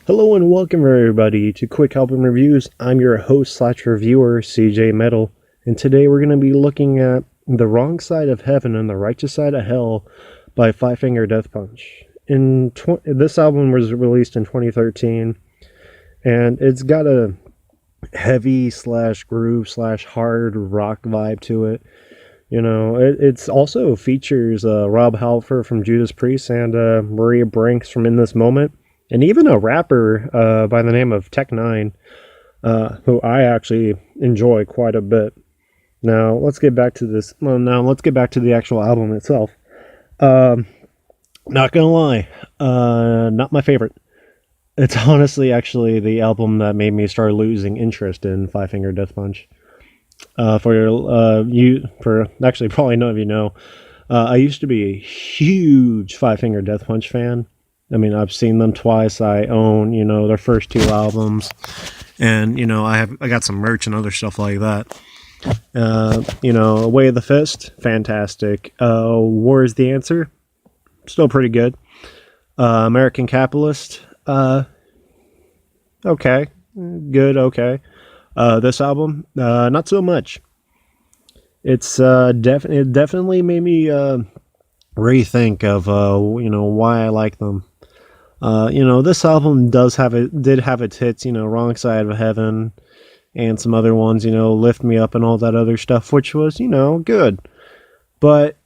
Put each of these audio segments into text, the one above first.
Hello and welcome everybody to Quick Album Reviews. I'm your host slash reviewer, CJ Metal, and today we're going to be looking at The Wrong Side of Heaven and the Righteous Side of Hell by Five Finger Death Punch. This album was released in 2013, and it's got a heavy slash groove slash hard rock vibe to it. You know, it's also features Rob Halford from Judas Priest and Maria Branks from In This Moment. And even a rapper by the name of Tech9, who I actually enjoy quite a bit. Now, let's get back to this. Well, now let's get back to the actual album itself. Not gonna lie, not my favorite. It's honestly actually the album that made me start losing interest in Five Finger Death Punch. Actually, probably none of you know, I used to be a huge Five Finger Death Punch fan. I mean, I've seen them twice. I own, their first two albums, and I got some merch and other stuff like that. Way of the Fist, fantastic. War is the Answer, still pretty good. American Capitalist, okay, good, okay. This album, not so much. It's definitely made me rethink of why I like them. This album did have its hits, Wrong Side of Heaven and some other ones, Lift Me Up and all that other stuff, which was, good. But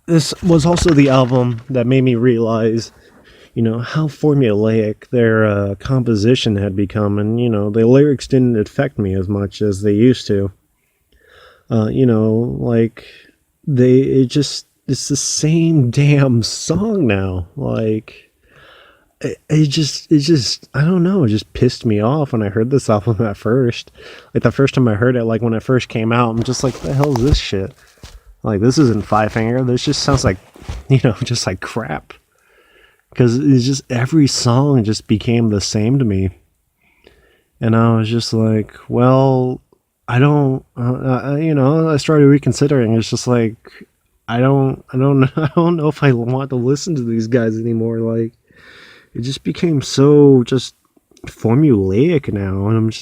this was also the album that made me realize, how formulaic their composition had become, and, the lyrics didn't affect me as much as they used to. It's the same damn song now. Like, it just I don't know, it just pissed me off when I heard this album at first. Like, the first time I heard it, like when it first came out, I'm just like, what the hell is this shit? Like, this isn't Five Finger. This just sounds like, just like crap. Because it's just, every song just became the same to me. And I was just like, well, I don't, I started reconsidering. It's just like, I don't know if I want to listen to these guys anymore. Like, it just became so just formulaic now, and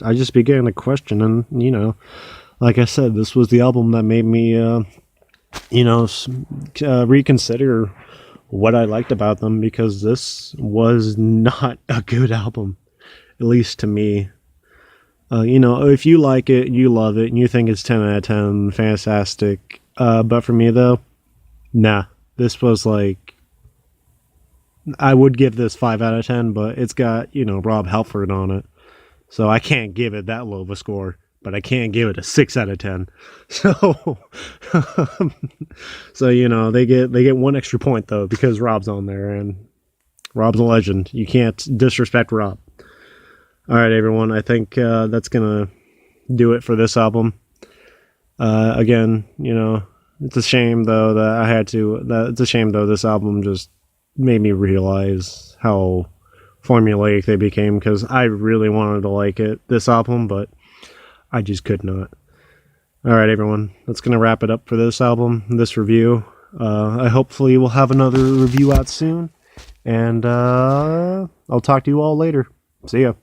I just began to question. And like I said, this was the album that made me, reconsider what I liked about them, because this was not a good album, at least to me. If you like it, you love it, and you think it's 10 out of 10, fantastic. But for me though, nah, this was like, I would give this 5 out of 10, but it's got, Rob Halford on it. So I can't give it that low of a score, but I can give it a 6 out of 10. So, they get one extra point though, because Rob's on there, and Rob's a legend. You can't disrespect Rob. All right, everyone. I think that's gonna do it for this album. Again, it's a shame though it's a shame though this album just made me realize how formulaic they became, because I really wanted to like this album, but I just could not. All right, everyone, that's gonna wrap it up for this album, this review. I hopefully will have another review out soon, and I'll talk to you all later. See ya.